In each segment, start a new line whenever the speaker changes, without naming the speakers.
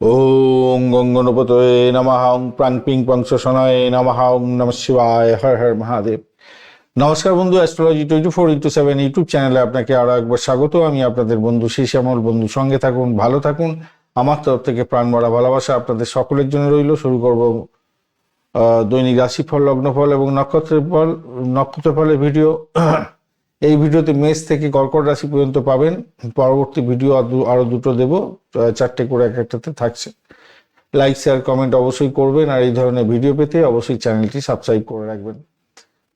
ওং গঙ্গনপতয়ে নমঃ। ওং প্রাং পিং পংসনায় নমঃ। ওং নমঃ শিবায়। হর হর মহাদেব। নমস্কার বন্ধু, অ্যাস্ট্রোলজি 24x7 ইউটিউব চ্যানেলে আপনাকে আরো একবার স্বাগত। আমি আপনাদের বন্ধু শ্যামল। বন্ধু সঙ্গে থাকুন, ভালো থাকুন। আমার তরফ থেকে প্রাণ ভরা ভালোবাসা আপনাদের সকলের জন্য রইল। শুরু করব দৈনিক রাশিফল, লগ্নফল এবং নক্ষত্রফলের ভিডিও। এই ভিডিওতে মেষ থেকে কর্কট রাশি পর্যন্ত পাবেন। পরবর্তী ভিডিও আরো দুটো দেব, চারটে করে এক একটাতে থাকছে। লাইক শেয়ার কমেন্ট অবশ্যই করবেন, আর এই ধরনের ভিডিও পেতে অবশ্যই চ্যানেলটি সাবস্ক্রাইব করে রাখবেন।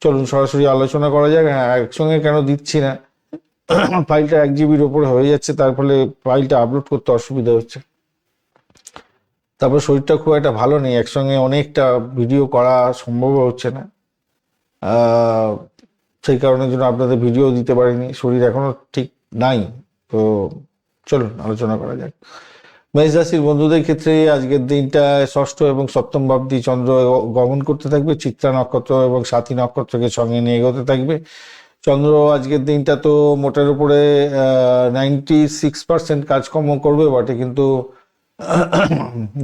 চলুন সরাসরি আলোচনা করা যাক। হ্যাঁ, একসঙ্গে কেন দিচ্ছি না, ফাইলটা 1 GB ওপরে হয়ে যাচ্ছে, তার ফলে ফাইলটা আপলোড করতে অসুবিধা হচ্ছে। তারপর শরীরটা খুব একটা ভালো নেই, একসঙ্গে অনেকটা ভিডিও করা সম্ভব হচ্ছে না। সেই কারণের জন্য আপনাদের ভিডিও দিতে পারিনি, শরীর এখনো ঠিক নাই। তো চলুন আলোচনা করা যাক। মেষ রাশির বন্ধুদের ক্ষেত্রে আজকের দিনটা ষষ্ঠ এবং সপ্তম ভাবটি চন্দ্র গমন করতে থাকবে। চিত্রা নক্ষত্র এবং সাথী নক্ষত্রকে সঙ্গে নিয়ে এগোতে থাকবে। চন্দ্র আজকের দিনটা তো মোটের উপরে 96% কাজকর্ম করবে বটে, কিন্তু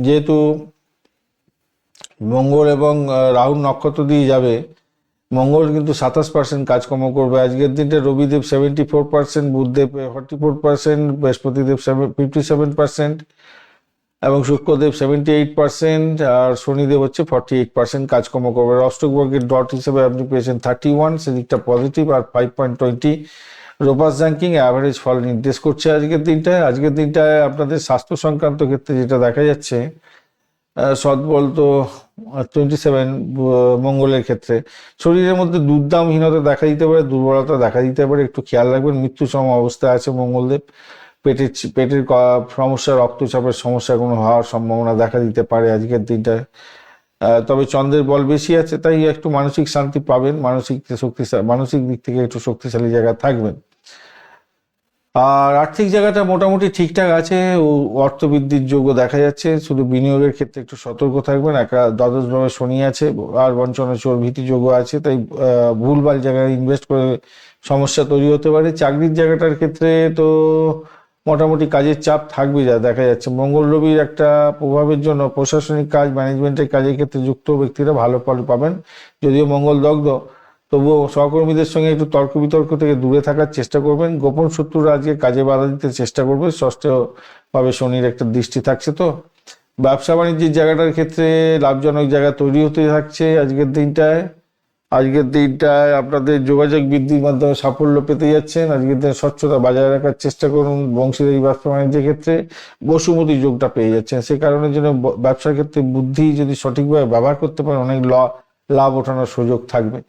যেহেতু মঙ্গল এবং রাহু নক্ষত্র দিয়ে যাবে, মঙ্গল কিন্তু 27% কাজকর্ম করবে আজকের দিনটা। রবিদেব 74%, বুধদেব 44%, বৃহস্পতিদেব 57% এবং শুক্রদেব 78%, আর শনিদেব হচ্ছে 48% কাজকর্ম করবে। অষ্টক বর্গের ডট হিসেবে আপনি পেয়েছেন 31, সেদিকটা পজিটিভ, আর 5.20 রোপাস র্যাঙ্কিং অ্যাভারেজ ফল নির্দেশ করছে আজকের দিনটায়। আজকের দিনটায় আপনাদের স্বাস্থ্য সংক্রান্ত ক্ষেত্রে যেটা দেখা যাচ্ছে, সদ্বল তো 27 মঙ্গলের ক্ষেত্রে শরীরের মধ্যে দুর্দামহীনতা দেখা দিতে পারে, দুর্বলতা দেখা দিতে পারে, একটু খেয়াল রাখবেন। মৃত্যুসম অবস্থায় আছে মঙ্গলদেব। পেটের সমস্যা, রক্তচাপের সমস্যা কোনো হওয়ার সম্ভাবনা দেখা দিতে পারে আজকের দিনটায়। তবে চন্দ্রের বল বেশি আছে, তাই একটু মানসিক শান্তি পাবেন, মানসিক দিক থেকে একটু শক্তিশালী জায়গা থাকবেন। আর আর্থিক জায়গাটা মোটামুটি ঠিকঠাক আছে, অর্থ বৃদ্ধির যোগ্য দেখা যাচ্ছে। শুধু বিনিয়োগের ক্ষেত্রে একটু সতর্ক থাকবেন। দ্বাদশভাবে শনি আছে আর বঞ্চনা চোর ভীতি যোগ্য আছে, তাই ভুলভাল জায়গায় ইনভেস্ট করে সমস্যা তৈরি হতে পারে। চাকরির জায়গাটার ক্ষেত্রে তো মোটামুটি কাজের চাপ থাকবে যা দেখা যাচ্ছে। মঙ্গল রবির একটা প্রভাবের জন্য প্রশাসনিক কাজ, ম্যানেজমেন্টের কাজের ক্ষেত্রে যুক্ত ব্যক্তিরা ভালো ফল পাবেন। যদিও মঙ্গল দগ্ধ, তবুও সহকর্মীদের সঙ্গে একটু তর্ক বিতর্ক থেকে দূরে থাকার চেষ্টা করবেন। গোপন শত্রুরা আজকে কাজে বাধা দিতে চেষ্টা করবে। ষষ্ঠভাবে শনির একটা দৃষ্টি থাকছে। তো ব্যবসা বাণিজ্যের জায়গাটার ক্ষেত্রে লাভজনক জায়গা তৈরি হতে থাকছে আজকের দিনটায়। আপনাদের যোগাযোগ বৃদ্ধির মাধ্যমে সাফল্য পেতে যাচ্ছেন। আজকের দিনে স্বচ্ছতা বজায় রাখার চেষ্টা করুন। বংশীদারি ব্যবসা বাণিজ্যের ক্ষেত্রে বসুমতী যোগটা পেয়ে যাচ্ছেন। সে কারণের জন্য ব্যবসার ক্ষেত্রে বুদ্ধি যদি সঠিকভাবে ব্যবহার করতে পারেন, অনেক লাভ ওঠানোর সুযোগ থাকবে।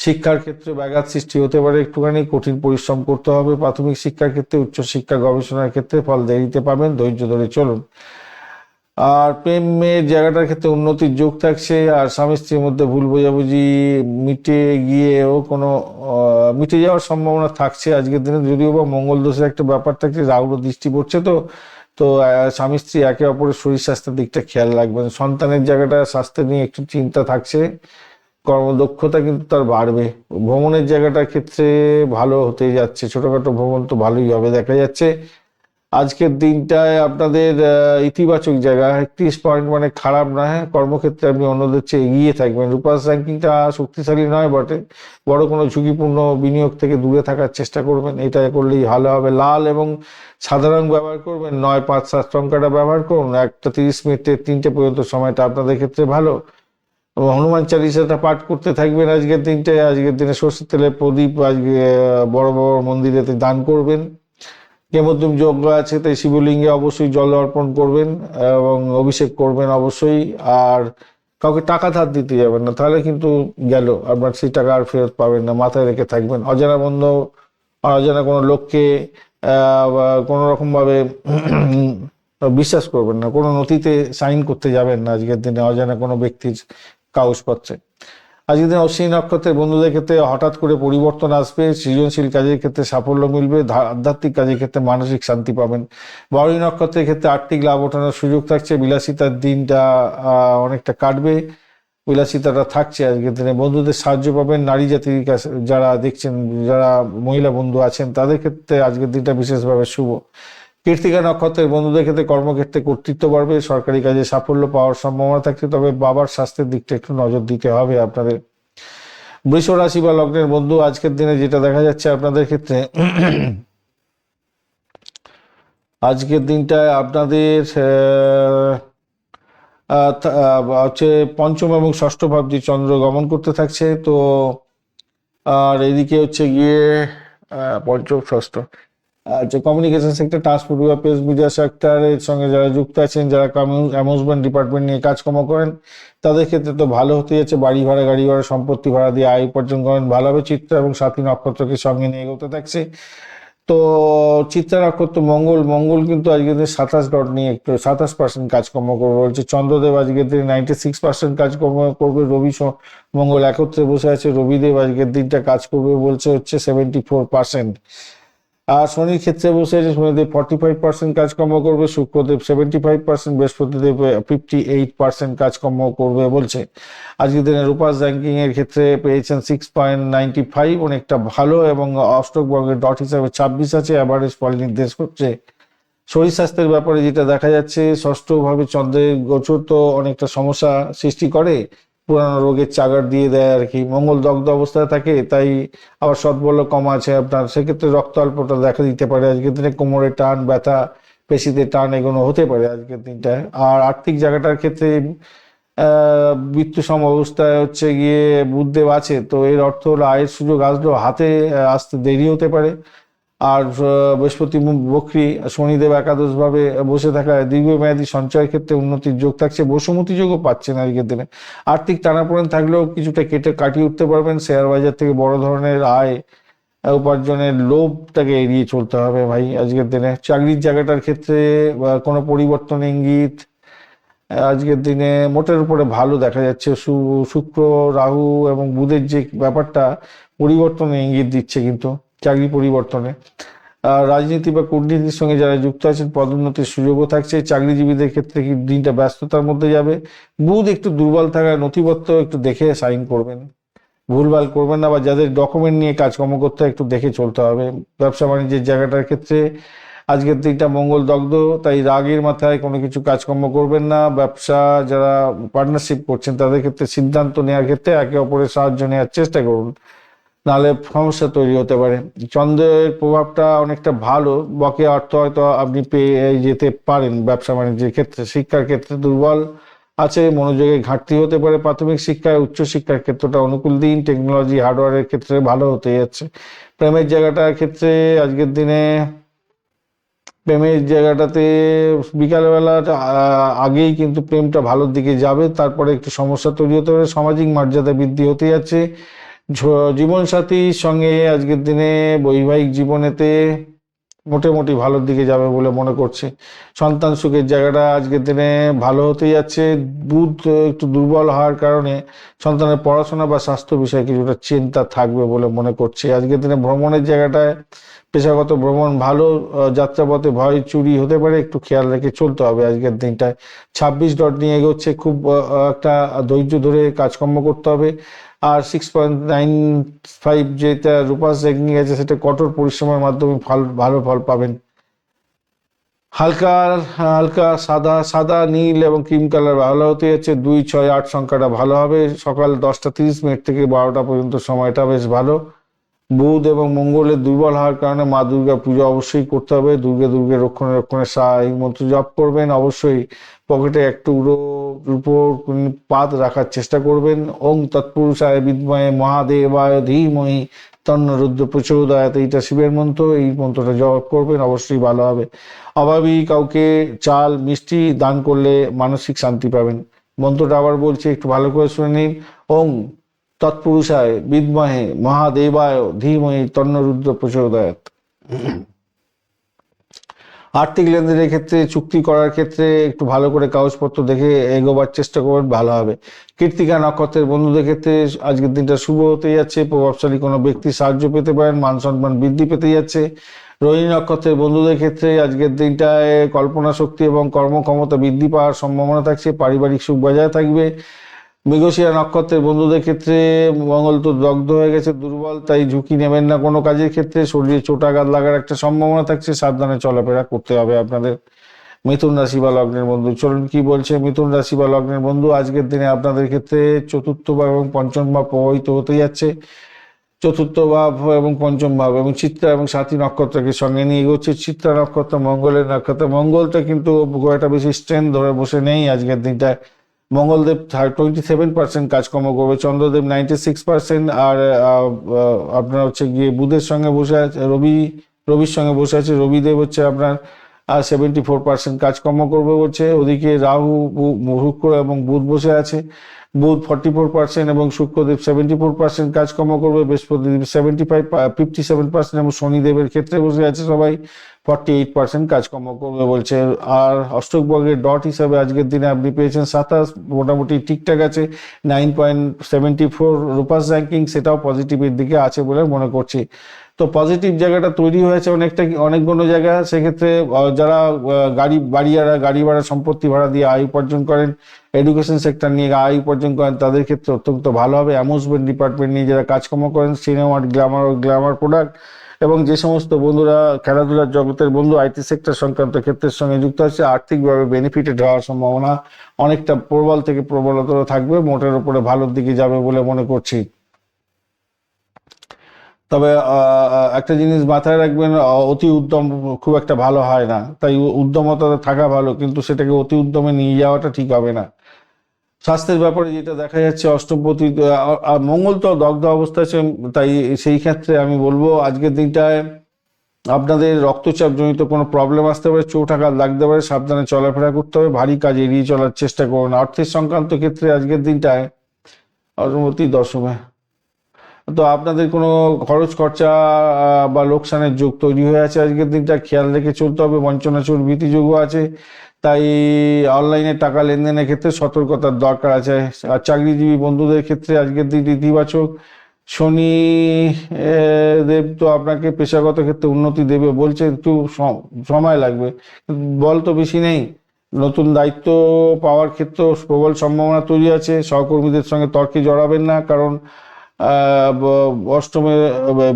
শিক্ষার ক্ষেত্রে ব্যাঘাত সৃষ্টি হতে পারে, একটুখানি কঠিন পরিশ্রম করতে হবে। প্রাথমিক শিক্ষার ক্ষেত্রে, উচ্চশিক্ষা গবেষণার ক্ষেত্রে ফল দেরিতে পাবেন, ধৈর্য ধরে চলুন। আর প্রেমের জায়গাটার ক্ষেত্রে উন্নতির যোগ থাকছে। আর স্বামী স্ত্রীর মধ্যে ভুল বোঝাবুঝি মিটে যাওয়ার সম্ভাবনা থাকছে আজকের দিনে। যদিও বা মঙ্গল দোষের একটা ব্যাপার থাকছে, রাহুর দৃষ্টি পড়ছে, তো স্বামী স্ত্রী একে অপরের শরীর স্বাস্থ্যের দিকটা খেয়াল রাখবেন। সন্তানের জায়গাটা, স্বাস্থ্য নিয়ে একটু চিন্তা থাকছে। কর্মদক্ষতা কিন্তু তার বাড়বে। ভ্রমণের জায়গাটার ক্ষেত্রে ভালো হতে যাচ্ছে, ছোটখাটো ভ্রমণ তো ভালোই হবে দেখা যাচ্ছে। আজকের দিনটায় আপনাদের ইতিবাচক জায়গা 31 পয়েন্ট, মানে খারাপ না। হ্যাঁ, কর্মক্ষেত্রে আপনি অন্যদের চেয়ে এগিয়ে থাকবেন। রূপাস র্যাঙ্কিংটা শক্তিশালী নয় বটে, বড় কোনো ঝুঁকিপূর্ণ বিনিয়োগ থেকে দূরে থাকার চেষ্টা করবেন, এটা করলেই ভালো হবে। লাল এবং সাদা রং ব্যবহার করবেন, 9, 5, 7 সংখ্যাটা ব্যবহার করুন। 1:30 থেকে 3টে পর্যন্ত সময়টা আপনাদের ক্ষেত্রে ভালো। হনুমান চালিসাটা পাঠ করতে থাকবেন আজকের দিনটায়। আজকের দিনে সর্ষের তেলের প্রদীপ আজকে বড় বড় মন্দিরেতে দান করবেন। কেমদ্রুম যজ্ঞ আছে, তাই শিবলিঙ্গে অবশ্যই জল অর্পণ করবেন এবং অভিষেক করবেন অবশ্যই। আর কাউকে টাকা ধার দিতে যাবেন না, তাহলে কিন্তু গেল, আপনার সেই টাকা আর ফেরত পাবেন না, মাথায় রেখে থাকবেন। অজানা কোনো লোককে কোনো রকমভাবে বিশ্বাস করবেন না। কোনো নথিতে সাইন করতে যাবেন না আজকের দিনে অজানা কোনো ব্যক্তির কাগজপত্রে। আজকের দিনে অশ্বিনী নক্ষত্রের বন্ধুদের ক্ষেত্রে হঠাৎ করে পরিবর্তন আসবে। সৃজনশীল কাজের ক্ষেত্রে সাফল্য মিলবে। আধ্যাত্মিক কাজের ক্ষেত্রে মানসিক শান্তি পাবেন। ভরণী নক্ষত্রের ক্ষেত্রে আর্থিক লাভ ওঠানোর সুযোগ থাকছে। বিলাসিতার দিনটা অনেকটা কাটবে, বিলাসিতাটা থাকছে আজকের দিনে। বন্ধুদের সাহায্য পাবেন। নারী জাতির কাছে যারা দেখছেন, যারা মহিলা বন্ধু আছেন, তাদের ক্ষেত্রে আজকের দিনটা বিশেষভাবে শুভ। কৃত্তিকা নক্ষত্রের বন্ধুদের ক্ষেত্রে কর্মক্ষেত্রে কর্তৃত্ব বাড়বে, সরকারি কাজে সাফল্য পাওয়ার সম্ভাবনা থাকছে, তবে বাবার স্বাস্থ্যের দিকটা একটু নজর দিতে হবে আপনাদের। বৃষ রাশি বা লগ্নের বন্ধু, আজকের দিনে যেটা দেখা যাচ্ছে আপনাদের ক্ষেত্রে, আজকের দিনটায় আপনাদের হচ্ছে পঞ্চম এবং ষষ্ঠ ভাব দিয়ে চন্দ্র গমন করতে থাকছে। তো আর এদিকে হচ্ছে গিয়ে পঞ্চম ষষ্ঠ যে কমিউনিকেশন সেক্টর, ট্রান্সপোর্ট বা প্রেস মিডিয়া সেক্টরের সঙ্গে যারা যুক্ত আছেন, যারা অ্যামিউজমেন্ট ডিপার্টমেন্ট নিয়ে কাজকর্ম করেন, তাদের ক্ষেত্রে তো ভালো হতে যাচ্ছে। বাড়ি ভাড়া, গাড়ি ভাড়া, সম্পত্তি ভাড়া দিয়ে আয় উপার্জন করেন ভালোভাবে। চিত্রা এবং সাথী নক্ষত্রকে সঙ্গে নিয়ে এগোতে থাকছে। তো চিত্রা নক্ষত্র মঙ্গল, মঙ্গল কিন্তু আজকের দিনে 27 নিয়ে একটু 27% কাজকর্ম করবে বলছে। চন্দ্রদেব আজকের দিনে 96% কাজকর্ম করবে। রবি মঙ্গল একত্রে বসে আছে। রবিদেব আজকের দিনটা কাজ করবে বলছে হচ্ছে 74%। আর শনির ক্ষেত্রে বসে আছে, শনিদেব 45% কাজকর্ম করবে। শুক্রদেব 75%, বৃহস্পতিদেব 58% কাজকর্ম করবে বলছে। আজকের দিনে রূপাস র্যাঙ্কিং এর ক্ষেত্রে পেয়েছেন 6.95, অনেকটা ভালো, এবং অষ্টক বর্গের ডট হিসাবে 26 আছে, অ্যাভারেজ ফল নির্দেশ করছে। শরীর স্বাস্থ্যের ব্যাপারে যেটা দেখা যাচ্ছে, ষষ্ঠভাবে চন্দ্রের গোচর তো অনেকটা সমস্যা সৃষ্টি করে, পুরানো রোগের চাগার দিয়ে দেয় আর কি। মঙ্গল দগ্ধ অবস্থায় থাকে, তাই আবার সৎবল কম আছে আপনার, সেক্ষেত্রে রক্ত অল্পতা দেখা দিতে পারে। আজকের দিনে কোমরে টান, ব্যথা, পেশিতে টান এগুলো হতে পারে আজকের দিনটায়। আর আর্থিক জায়গাটার ক্ষেত্রে মৃত্যু সম অবস্থায় হচ্ছে গিয়ে বুধদেব আছে, তো এর অর্থ হলো আয়ের সুযোগ আসলেও হাতে আসতে দেরি হতে পারে। আর বৃহস্পতি বক্রী, শনিদেব একাদশ ভাবে বসে থাকায় দীর্ঘমেয়াদী সঞ্চয়ের ক্ষেত্রে উন্নতির যোগ থাকছে। বসুমতী যোগও পাচ্ছেন আজকের দিনে। আর্থিক টানাপোড়েন থাকলেও কিছুটা কাটিয়ে উঠতে পারবেন। শেয়ার বাজার থেকে বড় ধরনের আয় উপার্জনের লোভটাকে এড়িয়ে চলতে হবে ভাই আজকের দিনে। চাকরির জায়গাটার ক্ষেত্রে কোনো পরিবর্তন ইঙ্গিত আজকের দিনে মোটের উপরে ভালো দেখা যাচ্ছে। শুক্র, রাহু এবং বুধের যে ব্যাপারটা পরিবর্তনের ইঙ্গিত দিচ্ছে, কিন্তু চাকরি পরিবর্তনে। রাজনীতি বা কূটনীতির সঙ্গে যারা যুক্ত আছেন, পদোন্নতির সুযোগও থাকছে। চাকরিজীবীদের ক্ষেত্রে কি দিনটা ব্যস্ততার মধ্যে যাবে। বুধ একটু দুর্বল থাকায় নথিপত্র একটু দেখে সাইন করবেন, ভুলভাল করবেন না, বা যাদের ডকুমেন্ট নিয়ে কাজকর্ম করতে হয় একটু দেখে চলতে হবে। ব্যবসা বাণিজ্যের জায়গাটার ক্ষেত্রে আজকের দিনটা মঙ্গল দগ্ধ, তাই রাগের মাথায় কোনো কিছু কাজকর্ম করবেন না। ব্যবসা যারা পার্টনারশিপ করছেন, তাদের ক্ষেত্রে সিদ্ধান্ত নেওয়ার ক্ষেত্রে একে অপরের সাহায্য নেওয়ার চেষ্টা করুন, নাহলে সমস্যা তৈরি হতে পারে। চন্দ্রের প্রভাবটা অনেকটা ভালো, বকেয়া অর্থ হয়তো আপনি পেয়ে যেতে পারেন। ব্যবসা বাণিজ্যের ক্ষেত্রে, শিক্ষার ক্ষেত্রে দুর্বল আছে, মনোযোগের ঘাটতি হতে পারে। প্রাথমিক শিক্ষায়, উচ্চ শিক্ষার ক্ষেত্রটা অনুকূল দিন। টেকনোলজি, হার্ডওয়্যারের ক্ষেত্রে ভালো হতে যাচ্ছে। প্রেমের জায়গাটার ক্ষেত্রে আজকের দিনে প্রেমের জায়গাটাতে বিকালবেলা আগেই কিন্তু প্রেমটা ভালোর দিকে যাবে, তারপরে একটু সমস্যা তৈরি হতে পারে। সামাজিক মর্যাদা বৃদ্ধি হতে যাচ্ছে। জীবনসাথীর সঙ্গে আজকের দিনে বৈবাহিক জীবনেতে মোটামুটি ভালোর দিকে যাবে বলে মনে করছে। সন্তান সুখের জায়গাটা আজকের দিনে ভালো হতে যাচ্ছে। বুধ একটু দুর্বল হওয়ার কারণে সন্তানের পড়াশোনা বা স্বাস্থ্য বিষয়ে কিছুটা চিন্তা থাকবে বলে মনে করছে। আজকের দিনে ভ্রমণের জায়গাটায়, পেশাগত ভ্রমণ ভালো, যাত্রাপথে ভয় চুরি হতে পারে, একটু খেয়াল রেখে চলতে হবে আজকের দিনটায়। 26 নিয়ে এগোচ্ছে, খুব একটা ধৈর্য ধরে কাজকর্ম করতে হবে। আর 6.95 যেটা রূপাস রেঙ্কিং আছে, সেটা কঠোর পরিশ্রমের মাধ্যমে ভালো ফল পাবেন। হালকা হালকা সাদা, সাদা, নীল এবং ক্রিম কালার ভালো হতে যাচ্ছে। 2, 6, 8 সংখ্যাটা ভালো হবে। সকাল 10:30 থেকে 12টা পর্যন্ত সময়টা বেশ ভালো। বুধ এবং মঙ্গলের দুর্বল হওয়ার কারণে মা দুর্গা পুজো অবশ্যই করতে হবে। দুর্গে রক্ষণে রক্ষণে এই মন্ত্র জপ করবেন। অবশ্যই পকেটে এক টুকরো রূপোর পাত রাখার চেষ্টা করবেন। ওং তৎপুরুষায় বিদ্মহে মহাদেবায় ধীমহি তন্ন রুদ্র প্রচোদয়াৎ, এইটা শিবের মন্ত্র। এই মন্ত্রটা জপ করবেন, অবশ্যই ভালো হবে। অভাবী কাউকে চাল, মিষ্টি দান করলে মানসিক শান্তি পাবেন। মন্ত্রটা আবার বলছি, একটু ভালো করে শুনে নিন। ওং তৎপুরুষায় বিদ্মহে মহাদেবায় ধীমহি তন্ন রুদ্র প্রচোদয়াৎ। আর্থিক লেনদেনের ক্ষেত্রে, চুক্তি করার ক্ষেত্রে একটু ভালো করে কাগজপত্র দেখে এগোবার চেষ্টা করবেন, ভালো হবে। কৃত্তিকা নক্ষত্রের বন্ধুদের ক্ষেত্রে আজকের দিনটা শুভ হতে যাচ্ছে। প্রভাবশালী কোনো ব্যক্তির সাহায্য পেতে পারেন, মান সম্মান বৃদ্ধি পেতে যাচ্ছে। রোহিণী নক্ষত্রের বন্ধুদের ক্ষেত্রে আজকের দিনটায় কল্পনা শক্তি এবং কর্মক্ষমতা বৃদ্ধি পাওয়ার সম্ভাবনা থাকছে। পারিবারিক সুখ বজায় থাকবে। মৃগশিরা নক্ষত্রের বন্ধুদের ক্ষেত্রে মঙ্গল তো দগ্ধ হয়ে গেছে, দুর্বল, তাই ঝুঁকি নেবেন না কোনো কাজের ক্ষেত্রে। শরীরে চোটাঘাত লাগার একটা সম্ভাবনা থাকছে, সাবধানে চলাফেরা করতে হবে আপনাদের। মিথুন রাশি বা লগ্নের বন্ধু, চলুন কি বলছে মিথুন রাশি বা লগ্নের বন্ধু। আজকের দিনে আপনাদের ক্ষেত্রে চতুর্থ ভাব এবং পঞ্চম ভাব প্রভাবিত হতে যাচ্ছে। চতুর্থ ভাব এবং পঞ্চম ভাব এবং চিত্রা এবং সাথী নক্ষত্রকে সঙ্গে নিয়ে এগোচ্ছে। চিত্রা নক্ষত্র মঙ্গলের নক্ষত্র, মঙ্গলটা কিন্তু খুব একটা বেশি স্ট্রেংথ ধরে বসে নেই আজকের দিনটায়। মঙ্গলদেব 27% কাজকর্ম করবে, চন্দ্রদেব 96%, আর আপনার হচ্ছে গিয়ে বুধের সঙ্গে বসে আছে, রবির সঙ্গে বসে আছে। রবিদেব হচ্ছে আপনার 74% কাজকর্ম করবে বলছে। ওদিকে রাহু, শুক্র এবং বুধ বসে আছে। বুধ 44% এবং শুক্রদেব 74% কাজকর্ম করবে। বৃহস্পতিদেব 57% এবং শনিদেবের ক্ষেত্রে বসে আছে সবাই 48% কাজকর্ম করবে বলছে। আর অষ্টক বর্গের ডট হিসাবে আজকের দিনে আপনি পেয়েছেন 27, মোটামুটি ঠিকঠাক আছে। 9.74 রূপাস র্যাঙ্কিং, সেটাও পজিটিভের দিকে আছে বলে মনে করছি। তো পজিটিভ জায়গাটা তৈরি হয়েছে অনেকগুলো জায়গা। সেক্ষেত্রে যারা গাড়ি ভাড়া সম্পত্তি ভাড়া দিয়ে আয় উপার্জন করেন, এডুকেশন সেক্টর নিয়ে আয় উপার্জন করেন, তাদের ক্ষেত্রে অত্যন্ত ভালো হবে। অ্যামিউজমেন্ট ডিপার্টমেন্ট নিয়ে যারা কাজকর্ম করেন, সিনেমা, গ্ল্যামার প্রোডাক্ট, এবং যে সমস্ত বন্ধুরা খেলাধুলার জগতের বন্ধু আইটি সেক্টর সংক্রান্ত ক্ষেত্রের সঙ্গে যুক্ত আছে, আর্থিকভাবে বেনিফিটেড হওয়ার সম্ভাবনা অনেকটা প্রবল থেকে প্রবলতর থাকবে, মোটের উপরে ভালোর দিকে যাবে বলে মনে করছি। তবে একটা জিনিস মাথায় রাখবেন, অতি উদ্যম খুব একটা ভালো হয় না, তাই উদ্যমতা থাকা ভালো, কিন্তু সেটাকে অতি উদ্যমে নিয়ে যাওয়াটা ঠিক হবে না। স্বাস্থ্যের ব্যাপারে যেটা দেখা যাচ্ছে, অষ্টমপতি মঙ্গল তো দগ্ধ অবস্থায় আছে, তাই সেই ক্ষেত্রে আমি বলবো আজকের দিনটায় আপনাদের রক্তচাপ জনিত কোনো প্রবলেম আসতে পারে, চোটাঘাত লাগতে পারে, সাবধানে চলাফেরা করতে হবে, ভারী কাজ এড়িয়ে চলার চেষ্টা করুন। অর্থের সংক্রান্ত ক্ষেত্রে আজকের দিনটায় অষ্টমপতি দশমে, তো আপনাদের কোনো খরচ খরচা বা লোকসানের যোগ তৈরি হয়ে আছে আজকের দিনটা, খেয়াল রেখে চলতে হবে। বঞ্চনা চোর ভীতি যোগও আছে, তাই অনলাইনে টাকা লেনদেনের ক্ষেত্রে সতর্কতার দরকার আছে। আর চাকরিজীবী বন্ধুদের ক্ষেত্রে আজকের দিন ইতিবাচক। শনি দেব তো আপনাকে পেশাগত ক্ষেত্রে উন্নতি দেবে বলছে, একটু সময় লাগবে, বল তো বেশি নেই। নতুন দায়িত্ব পাওয়ার ক্ষেত্রেও প্রবল সম্ভাবনা তৈরি আছে। সহকর্মীদের সঙ্গে তর্কে জড়াবেন না, কারণ অষ্টমে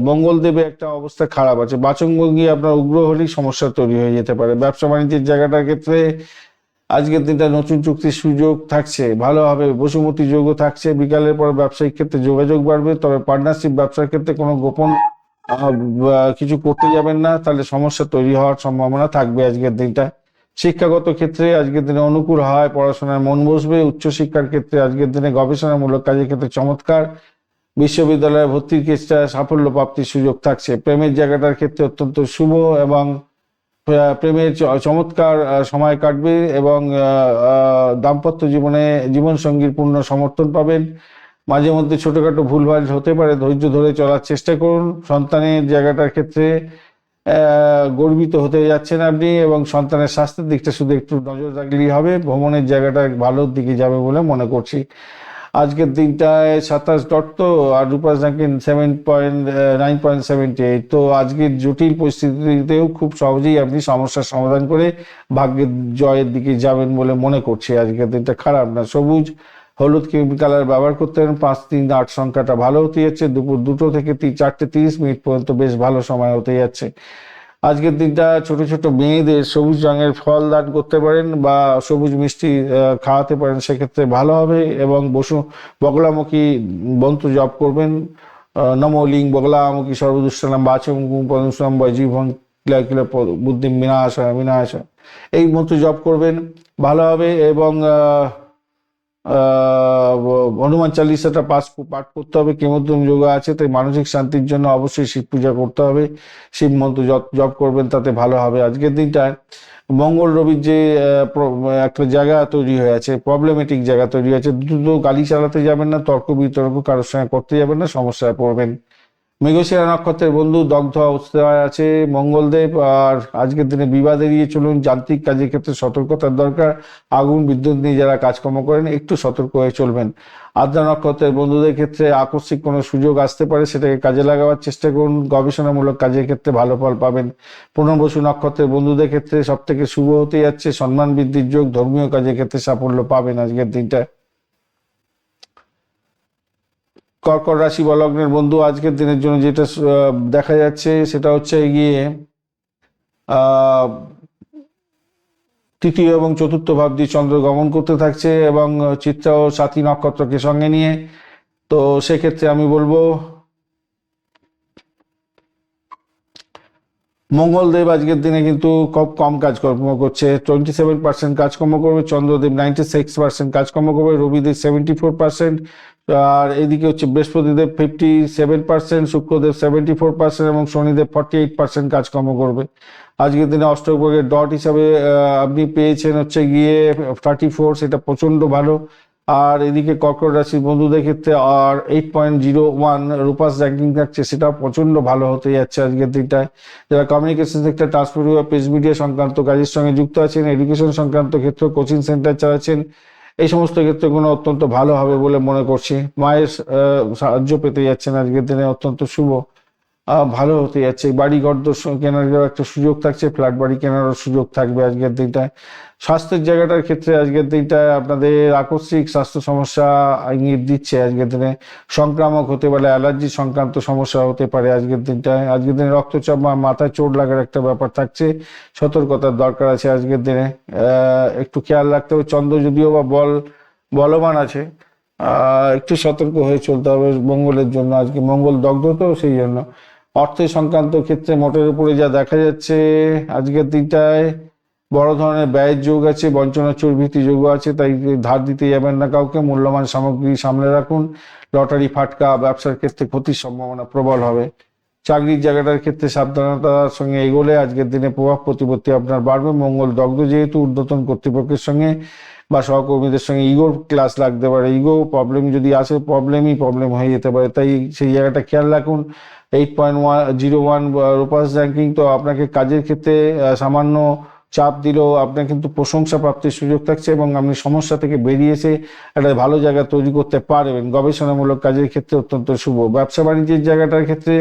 মঙ্গলদেবের একটা অবস্থা খারাপ আছে। বাচনভঙ্গি আপনার উগ্র হলেই সমস্যা তৈরি হয়ে যেতে পারে। ব্যবসা বাণিজ্যের জায়গাটার ক্ষেত্রে আজকের দিনটা নতুন চুক্তির সুযোগ থাকছে, ভালো হবে। বসুমতী যোগও থাকছে, বিকালের পর ব্যবসায়িক ক্ষেত্রে যোগাযোগ বাড়বে। তবে পার্টনারশিপ ব্যবসার ক্ষেত্রে কোনো গোপন কিছু করতে যাবেন না, তাহলে সমস্যা তৈরি হওয়ার সম্ভাবনা থাকবে আজকের দিনটা। শিক্ষাগত ক্ষেত্রে আজকের দিনে অনুকূল হয়, পড়াশোনায় মন বসবে। উচ্চশিক্ষার ক্ষেত্রে আজকের দিনে গবেষণামূলক কাজের ক্ষেত্রে চমৎকার। বিশ্ববিদ্যালয়ে ভর্তির ক্ষেত্রে সাফল্য প্রাপ্তির সুযোগ থাকছে। প্রেমের জায়গাটার ক্ষেত্রে অত্যন্ত শুভ এবং প্রেমের চমৎকার সময় কাটবে, এবং দাম্পত্য জীবনে জীবনসঙ্গীর পূর্ণ সমর্থন পাবেন। মাঝে মধ্যে ছোটখাটো ভুলভাল হতে পারে, ধৈর্য ধরে চলার চেষ্টা করুন। সন্তানের জায়গাটার ক্ষেত্রে গর্বিত হতে যাচ্ছেন আপনি, এবং সন্তানের স্বাস্থ্যের দিকটা শুধু একটু নজর রাখলেই হবে। ভ্রমণের জায়গাটা ভালোর দিকে যাবে বলে মনে করছি। আজকের দিনটায় 27 ডট, তো আর রূপাস র্যাঙ্কিং 9.78। তো আজকের জটিল পরিস্থিতিতেও খুব সহজেই আপনি সমস্যার সমাধান করে ভাগ্যের জয়ের দিকে যাবেন বলে মনে করছি। আজকের দিনটা খারাপ না। সবুজ হলুদ কালার ব্যবহার করতে পারেন। 5, 3, 8 সংখ্যাটা ভালো হতে যাচ্ছে। দুপুর 2টো থেকে 4:30 পর্যন্ত বেশ ভালো সময় হতে যাচ্ছে। আজকের দিনটা ছোট ছোট মেয়েদের সবুজ রঙের ফল দান করতে পারেন বা সবুজ মিষ্টি খাওয়াতে পারেন, সেক্ষেত্রে ভালো হবে। এবং বগলামুখী মন্ত্র জপ করবেন, নমো লিং বগলামুখী সর্বদুষ্টানাম বাচম পদম জীবন কিলা কিলা বুদ্ধি বিনাশা বিনাশা, এই মন্ত্র জপ করবেন, ভালো হবে। এবং হনুমান চালিসাটা পাঠ করতে হবে। কেমোদ্যম যোগা আছে, তাই মানসিক শান্তির জন্য অবশ্যই শিব পূজা করতে হবে। শিব মন্ত্র জপ করবেন, তাতে ভালো হবে। আজকের দিনটায় মঙ্গল রবির যে একটা জায়গা তৈরি হয়ে আছে, প্রবলেমেটিক জায়গা তৈরি হয়েছে, দ্রুত গাড়ি চালাতে যাবেন না, তর্ক বিতর্ক কারোর সঙ্গে করতে যাবেন না, সমস্যায় পড়বেন। মৃগশিরা নক্ষত্রের বন্ধু দগ্ধ অবস্থায় আছে মঙ্গলদেব। আর আজকের দিনে বিবাদ এড়িয়ে চলুন। যান্ত্রিক কাজের ক্ষেত্রে সতর্কতার দরকার। আগুন বিদ্যুৎ নিয়ে যারা কাজকর্ম করেন একটু সতর্ক হয়ে চলবেন। আদ্রা নক্ষত্রের বন্ধুদের ক্ষেত্রে আকস্মিক কোনো সুযোগ আসতে পারে, সেটাকে কাজে লাগাবার চেষ্টা করুন। গবেষণামূলক কাজের ক্ষেত্রে ভালো ফল পাবেন। পুনর্বসু নক্ষত্রের বন্ধুদের ক্ষেত্রে সব থেকে শুভ হতে যাচ্ছে, সম্মান বৃদ্ধির যোগ। ধর্মীয় কাজের ক্ষেত্রে সাফল্য পাবেন আজকের দিনটা। কর্কট রাশি বা লগ্নের বন্ধু আজকের দিনের জন্য যেটা দেখা যাচ্ছে সেটা হচ্ছে গিয়ে তৃতীয় এবং চতুর্থ ভাব দিয়ে চন্দ্র গমন করতে থাকছে এবং চিত্রা ও সাথী নক্ষত্রকে সঙ্গে নিয়ে। তো সেক্ষেত্রে আমি বলবো মঙ্গলদেব আজকের দিনে কিন্তু খুব কম কাজকর্ম করছে, 27% কাজকর্ম করবে। চন্দ্রদেব 96% কাজকর্ম করবে। রবিদেব 74%, আর এদিকে হচ্ছে বৃহস্পতিদেব 57%, শুক্রদেব 74% এবং শনিদেব 48% কাজকর্ম করবে। আজকের দিনে অষ্টভাগের ডট হিসাবে আপনি পেয়েছেন হচ্ছে গিয়ে 34, সেটা প্রচন্ড ভালো। আর এদিকে কর্কট রাশির বন্ধুদের ক্ষেত্রে আর 8.01 রূপাস র্যাঙ্কিং থাকছে, সেটা প্রচন্ড ভালো হতে যাচ্ছে আজকের দিনটায়। যারা কমিউনিকেশন সেক্টর, ট্রান্সপোর্ট বা প্রেস মিডিয়া সংক্রান্ত কাজের সঙ্গে যুক্ত আছেন, এডুকেশন সংক্রান্ত ক্ষেত্রে কোচিং সেন্টার চালাচ্ছেন, এই সমস্ত ক্ষেত্রগুলো অত্যন্ত ভালো হবে বলে মনে করছি। মায়ের সাহায্য পেতে যাচ্ছেন আজকের দিনে, অত্যন্ত শুভ, ভালো হতে যাচ্ছে। বাড়ি ঘর কেনার একটা সুযোগ থাকছে, ফ্ল্যাট বাড়ি কেনারও সুযোগ থাকবে আজকের দিনটায়। স্বাস্থ্যের জায়গাটার ক্ষেত্রে আজকের দিনটায় আপনাদের আকস্মিক স্বাস্থ্য সমস্যা ইঙ্গিত দিচ্ছে। আজকের দিনে সংক্রামক হতে পারে, অ্যালার্জি সংক্রান্ত সমস্যা হতে পারে আজকের দিনটায়। আজকের দিনে রক্তচাপ বা মাথায় চোট লাগার একটা ব্যাপার থাকছে, সতর্কতার দরকার আছে আজকের দিনে, একটু খেয়াল রাখতে হবে। চন্দ্র যদিও বা বলবান আছে, একটু সতর্ক হয়ে চলতে হবে মঙ্গলের জন্য। আজকে মঙ্গল দগ্ধ, তো সেই জন্য অর্থ সংক্রান্ত ক্ষেত্রে মোটের উপরে যা দেখা যাচ্ছে আজকের দিনটায় বড় ধরনের ব্যয়ের যোগ আছে, বঞ্চনা চোরভীতি যোগ আছে, তাই ধার দিতে যাবেন না কাউকে। মূল্যবান সামগ্রী সামলে রাখুন। লটারি ফাটকা ব্যবসার ক্ষেত্রে ক্ষতির সম্ভাবনা প্রবল হবে। চাকরির জায়গাটার ক্ষেত্রে সাবধানতার সঙ্গে এগোলে আজকের দিনে প্রভাব প্রতিপত্তি আপনার বাড়বে। মঙ্গল দগ্ধ যেহেতু, ঊর্ধ্বতন কর্তৃপক্ষের সঙ্গে বা সহকর্মীদের সঙ্গে ইগোর ক্লাস লাগতে পারে। ইগো প্রবলেম যদি আসে, প্রবলেম হয়ে যেতে পারে, তাই সেই জায়গাটা খেয়াল রাখুন। 8.01 রূপাস র্যাঙ্কিং তো আপনাকে কাজের ক্ষেত্রে সামান্য চাপ দিলেও আপনার কিন্তু প্রশংসা প্রাপ্তির সুযোগ থাকছে এবং আপনি সমস্যা থেকে বেরিয়ে এসে একটা ভালো জায়গা তৈরি করতে পারবেন। গবেষণামূলক কাজের ক্ষেত্রে অত্যন্ত শুভ। ব্যবসা বাণিজ্যের জায়গাটার ক্ষেত্রে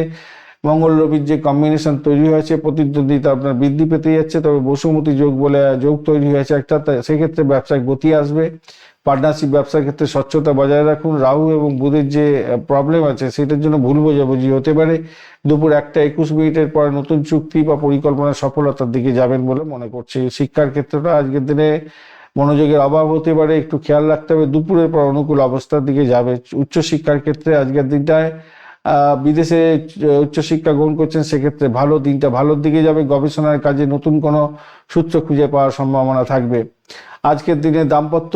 মঙ্গল রবির যে কম্বিনেশন তৈরি হয়েছে, প্রতিদ্বন্দ্বিতা আপনার বৃদ্ধি পেতে যাচ্ছে, তবে বসুমতী যোগ বলে যোগ তৈরি হয়েছে একটা, সেক্ষেত্রে ব্যবসায় গতি আসবে। পার্টনারশিপ ব্যবসার ক্ষেত্রে স্বচ্ছতা বজায় রাখুন। রাহু এবং বুধের যে প্রবলেম আছে সেটার জন্য ভুল বোঝাবুঝি হতে পারে। দুপুর 1:21 পর নতুন চুক্তি বা পরিকল্পনার সফলতার দিকে যাবেন বলে মনে করছি। শিক্ষার ক্ষেত্রটা আজকের দিনে মনোযোগের অভাব হতে পারে, একটু খেয়াল রাখতে হবে। দুপুরের পর অনুকূল অবস্থার দিকে যাবে। উচ্চশিক্ষার ক্ষেত্রে আজকের দিনটায় বিদেশে উচ্চশিক্ষা গ্রহণ করছেন, সেক্ষেত্রে ভালো, দিনটা ভালোর দিকে যাবে। গবেষণার কাজে নতুন কোনো সূত্র খুঁজে পাওয়ার সম্ভাবনা থাকবে। আজকের দিনে দাম্পত্য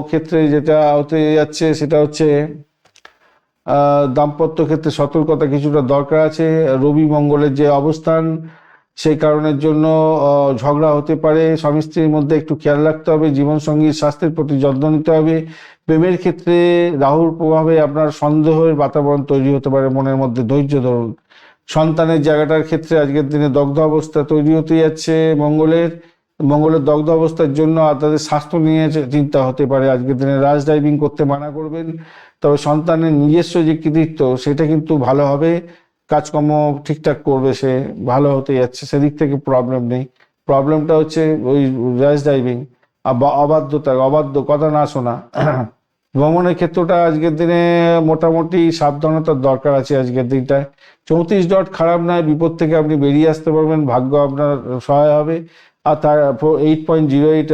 ক্ষেত্রে যেটা হতে যাচ্ছে সেটা হচ্ছে দাম্পত্য ক্ষেত্রে সতর্কতা কিছুটা দরকার আছে। রবি মঙ্গলের যে অবস্থান, সেই কারণের জন্য ঝগড়া হতে পারে। স্বামী স্ত্রীর মধ্যে একটু খেয়াল রাখতে হবে। জীবনসঙ্গীর স্বাস্থ্যের প্রতি যত্ন নিতে হবে। প্রেমের ক্ষেত্রে রাহুর প্রভাবে আপনার সন্দেহের বাতাবরণ তৈরি হতে পারে, মনের মধ্যে ধৈর্য ধরুন। সন্তানের জায়গাটার ক্ষেত্রে আজকের দিনে দগ্ধ অবস্থা তৈরি হতে যাচ্ছে মঙ্গলের দগ্ধ অবস্থার জন্য তাদের স্বাস্থ্য নিয়ে চিন্তা হতে পারে। আজকের দিনে রাশ ড্রাইভিং করতে মানা করবেন, তবে সন্তানের নিজস্ব যে কৃতিত্ব সেটা কিন্তু ভালো হবে। কাজকর্ম ঠিকঠাক করবে, সে ভালো হতে যাচ্ছে, সেদিক থেকে প্রবলেম নেই। প্রবলেমটা হচ্ছে ওই র্যাশ ড্রাইভিং, অবাধ্য কথা না শোনা। ভ্রমণের ক্ষেত্রটা আজকের দিনে মোটামুটি সাবধানতার দরকার আছে আজকের দিনটায়। 34 ডট খারাপ নয়, বিপদ থেকে আপনি বেরিয়ে আসতে পারবেন, ভাগ্য আপনার সহায় হবে। আর তার 8.08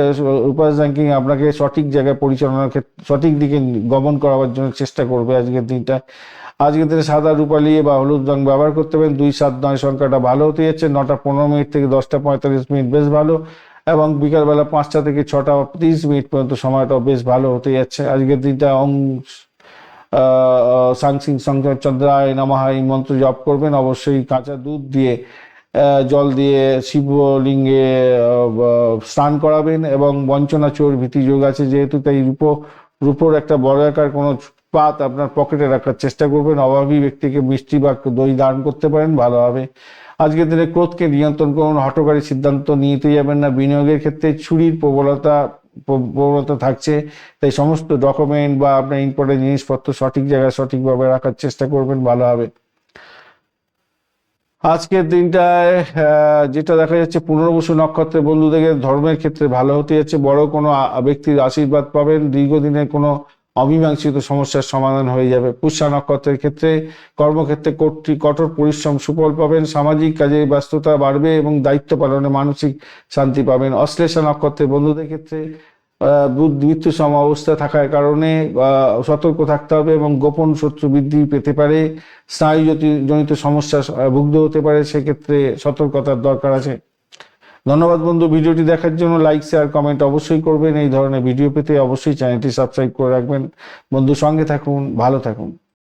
রূপাস র্যাঙ্কিং আপনাকে সঠিক জায়গায় পরিচালনার ক্ষেত্রে সঠিক দিকে গমন করাবার জন্য চেষ্টা করবে আজকের দিনটা। আজকের দিনে সাদা, রূপালি বা হলুদ রং ব্যবহার করতে পারেন। 279 সংখ্যাটা ভালো হতে যাচ্ছে। 9:15 থেকে 10:45 বেশ ভালো, এবং বিকালবেলা 5টা থেকে 6:30 পর্যন্ত সময়টাও বেশ ভালো হতে যাচ্ছে। আজকের দিনটা সাংসিং সংখ্যা চন্দ্রায় নমঃ এই মন্ত্র জপ করবেন। অবশ্যই কাঁচা দুধ দিয়ে জল দিয়ে শিবলিঙ্গে স্নান করাবেন, এবং বঞ্চনা চোর ভীতি যোগ আছে যেহেতু, তাই রূপোর একটা বড় আকার কোনো পাত আপনার পকেটে রাখার চেষ্টা করবেন। অভাবী ব্যক্তিকে মিষ্টি বা দই দান করতে পারেন, ভালো হবে। আজকের দিনে ক্রোধকে নিয়ন্ত্রণ করুন, হঠকারী সিদ্ধান্ত নিতে যাবেন না। বিনিয়োগের ক্ষেত্রে চুরির প্রবণতা থাকছে, তাই সমস্ত ডকুমেন্ট বা আপনার ইম্পর্টেন্ট জিনিসপত্র সঠিক জায়গায় সঠিকভাবে রাখার চেষ্টা করবেন, ভালো হবে। আজকের দিনটায় যেটা দেখা যাচ্ছে, পুনর্বসু নক্ষত্রের বন্ধুদের ধর্মের ক্ষেত্রে ভালো হতে যাচ্ছে। বড় কোনো ব্যক্তির আশীর্বাদ পাবেন। দীর্ঘদিনের কোনো অমীমাংসিত সমস্যার সমাধান হয়ে যাবে। পুষ্যা নক্ষত্রের ক্ষেত্রে কর্মক্ষেত্রে কঠোর পরিশ্রম সুফল পাবেন, সামাজিক কাজে ব্যস্ততা বাড়বে এবং দায়িত্ব পালনে মানসিক শান্তি পাবেন। অশ্লেষা নক্ষত্রের বন্ধুদের ক্ষেত্রে মৃত্যু সম অবস্থা থাকার কারণে সতর্ক থাকতে হবে এবং গোপন শত্রু বৃদ্ধি পেতে পারে, স্নায়ুজনিত সমস্যা ভুগতে হতে পারে, সেক্ষেত্রে সতর্কতার দরকার আছে। ধন্যবাদ বন্ধু, ভিডিওটি দেখার জন্য লাইক শেয়ার কমেন্ট অবশ্যই করবেন। এই ধরনের ভিডিও পেতে অবশ্যই চ্যানেলটি সাবস্ক্রাইব করে রাখবেন। বন্ধু সঙ্গে থাকুন, ভালো থাকুন।